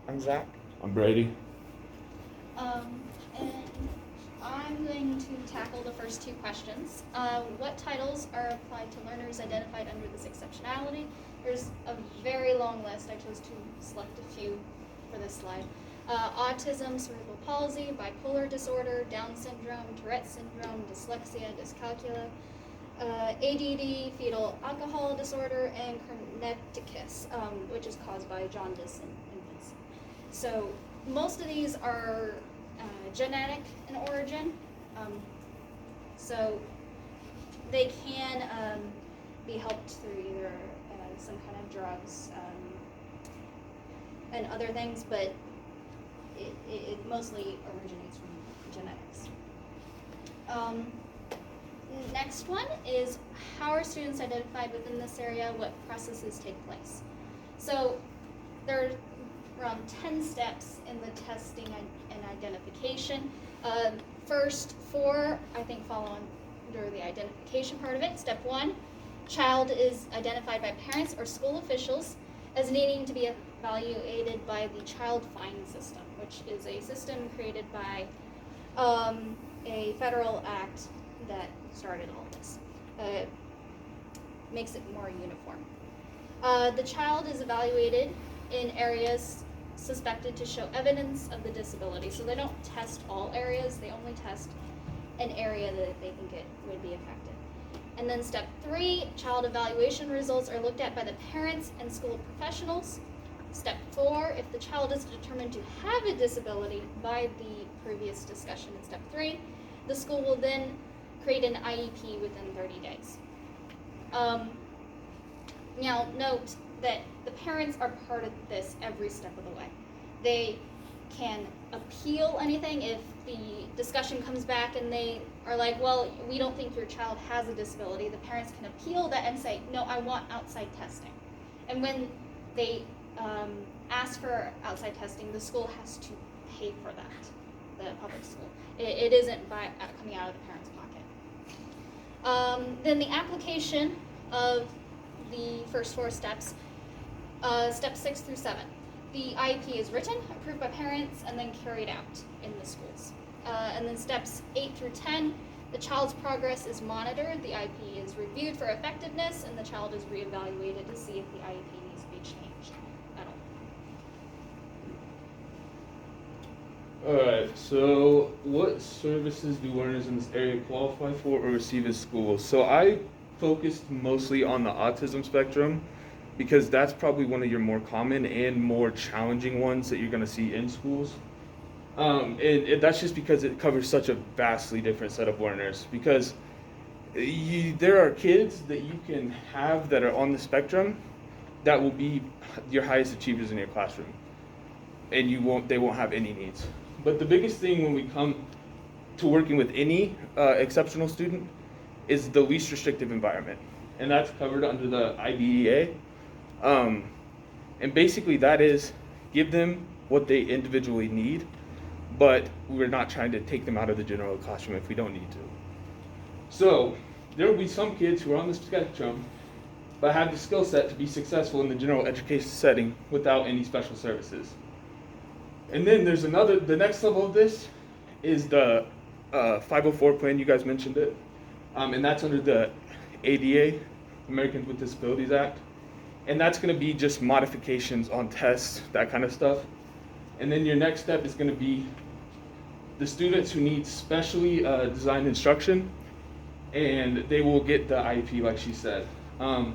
I'm Zach. I'm Brady. And I'm going to tackle the first two questions. What titles are applied to learners identified under this exceptionality? There's a very long list. I chose to select a few for this slide. Autism, cerebral palsy, bipolar disorder, Down syndrome, Tourette syndrome, dyslexia, dyscalculia, ADD, fetal alcohol disorder, and chroniticus, which is caused by jaundice in infants. So most of these are genetic in origin, so they can be helped through either some kind of drugs and other things, but it mostly originates from genetics. Next one is how are students identified within this area? What processes take place? So there are around 10 steps in the testing and identification. First 4, I think, fall under the identification part of it. Step 1, child is identified by parents or school officials as needing to be evaluated by the Child Find System, which is a system created by a federal act that started all this. Makes it more uniform. The child is evaluated in areas suspected to show evidence of the disability. So they don't test all areas, they only test an area that they think it would be affected. And then step 3, child evaluation results are looked at by the parents and school professionals. Step 4, if the child is determined to have a disability by the previous discussion in step 3, the school will then create an IEP within 30 days. Now note that the parents are part of this every step of the way. They can appeal anything if the discussion comes back and they are like, well, we don't think your child has a disability. The parents can appeal that and say, no, I want outside testing. And when they ask for outside testing, the school has to pay for that, the public school. It isn't by coming out of the parent's pocket. Then the application of the first 4 steps, steps 6 through 7. The IEP is written, approved by parents, and then carried out in the schools. And then steps 8 through 10, the child's progress is monitored, the IEP is reviewed for effectiveness, and the child is reevaluated to see if the IEP needs to be changed at all. Alright, so what services do learners in this area qualify for or receive in schools? So I focused mostly on the autism spectrum because that's probably one of your more common and more challenging ones that you're going to see in schools. And that's just because it covers such a vastly different set of learners, because there are kids that you can have that are on the spectrum that will be your highest achievers in your classroom, and they won't have any needs. But the biggest thing when we come to working with any exceptional student is the least restrictive environment, and that's covered under the IDEA. And basically that is give them what they individually need, but we're not trying to take them out of the general classroom if we don't need to. So there will be some kids who are on the spectrum but have the skill set to be successful in the general education setting without any special services. And then there's the next level of this is the 504 plan, you guys mentioned it. And that's under the ADA, Americans with Disabilities Act. And that's going to be just modifications on tests, that kind of stuff. And then your next step is going to be the students who need specially designed instruction, and they will get the IEP like she said. And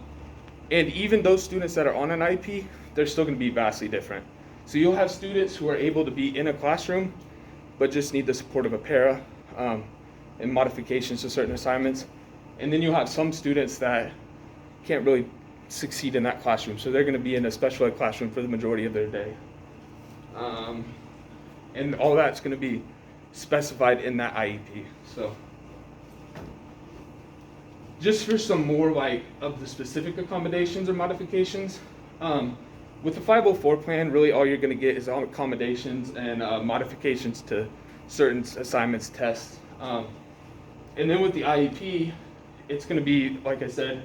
even those students that are on an IEP, they're still going to be vastly different. So you'll have students who are able to be in a classroom, but just need the support of a para and modifications to certain assignments. And then you'll have some students that can't really succeed in that classroom, so they're going to be in a special ed classroom for the majority of their day. And all that's going to be specified in that IEP. So just for some more of the specific accommodations or modifications, with the 504 plan, really all you're going to get is all accommodations and modifications to certain assignments, tests. And then with the IEP, it's going to be, like I said,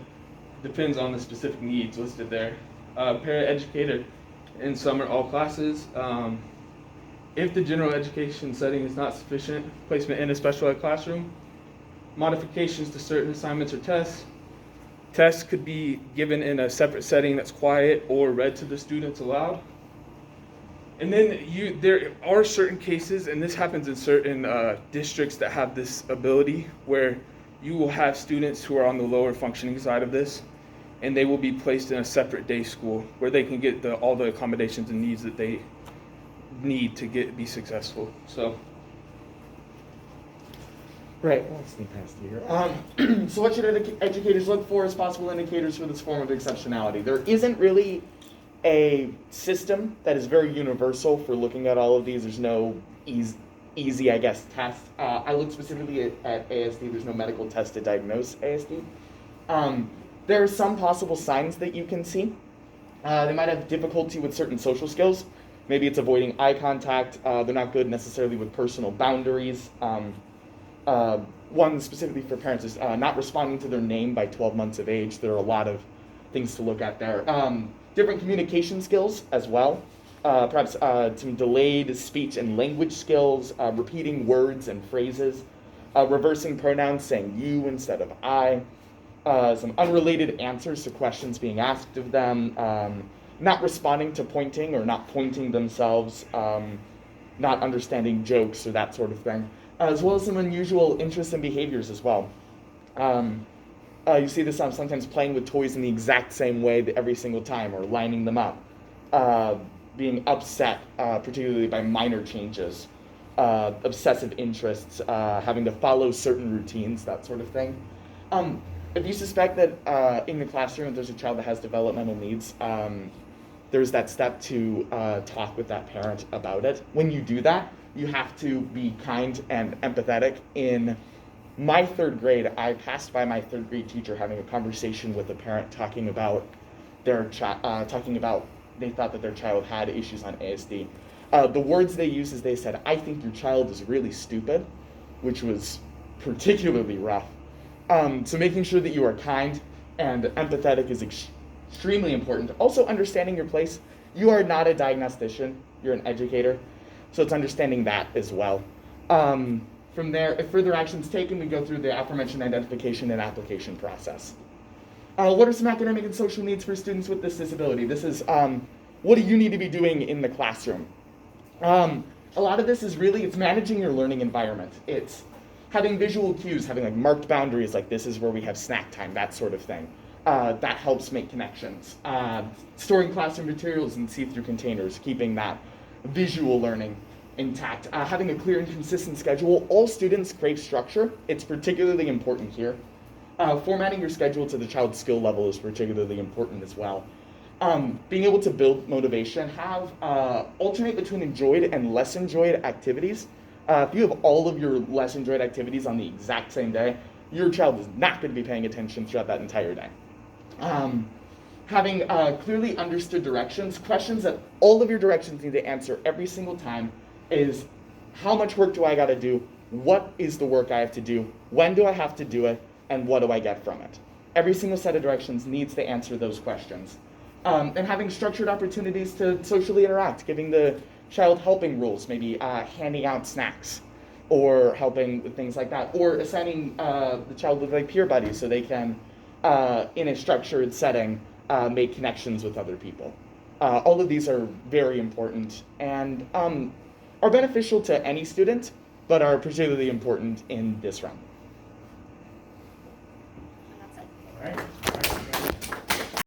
depends on the specific needs listed there. Paraeducator in some or all classes. If the general education setting is not sufficient, placement in a special ed classroom, modifications to certain assignments or tests. Tests could be given in a separate setting that's quiet or read to the students aloud. And then there are certain cases, and this happens in certain districts that have this ability, where you will have students who are on the lower functioning side of this, and they will be placed in a separate day school where they can get all the accommodations and needs that they need to be successful. So. Right, well, let's sneak past here. So what should educators look for as possible indicators for this form of exceptionality? There isn't really a system that is very universal for looking at all of these. There's no easy, I guess, test. I looked specifically at ASD. There's no medical test to diagnose ASD. There are some possible signs that you can see. They might have difficulty with certain social skills. Maybe it's avoiding eye contact. They're not good necessarily with personal boundaries. One specifically for parents is not responding to their name by 12 months of age. There are a lot of things to look at there. Different communication skills as well. Perhaps some delayed speech and language skills, repeating words and phrases, reversing pronouns, saying you instead of I, some unrelated answers to questions being asked of them, not responding to pointing or not pointing themselves, not understanding jokes or that sort of thing, as well as some unusual interests and behaviors as well. You see this sometimes playing with toys in the exact same way every single time, or lining them up, being upset, particularly by minor changes, obsessive interests, having to follow certain routines, that sort of thing. If you suspect that in the classroom there's a child that has developmental needs, there's that step to talk with that parent about it. When you do that, you have to be kind and empathetic. In my third grade, I passed by my third grade teacher having a conversation with a parent talking about their they thought that their child had issues on ASD. The words they used is they said, "I think your child is really stupid," which was particularly rough. So making sure that you are kind and empathetic is extremely important. Also understanding your place. You are not a diagnostician, you're an educator. So it's understanding that as well. From there, if further action's taken, we go through the aforementioned identification and application process. What are some academic and social needs for students with this disability? This is what do you need to be doing in the classroom? A lot of this is really, it's managing your learning environment. It's having visual cues, having like marked boundaries, like this is where we have snack time, that sort of thing. That helps make connections. Storing classroom materials in see-through containers, keeping that visual learning intact. Having a clear and consistent schedule. All students crave structure. It's particularly important here. Formatting your schedule to the child's skill level is particularly important as well. Being able to build motivation. Have alternate between enjoyed and less enjoyed activities. If you have all of your less enjoyed activities on the exact same day, your child is not going to be paying attention throughout that entire day. Having clearly understood directions. Questions that all of your directions need to answer every single time is, how much work do I got to do? What is the work I have to do? When do I have to do it? And what do I get from it? Every single set of directions needs to answer those questions. And having structured opportunities to socially interact, giving the child helping rules, maybe handing out snacks, or helping with things like that, or assigning the child with like peer buddies so they can, in a structured setting, make connections with other people. All of these are very important and are beneficial to any student, but are particularly important in this realm.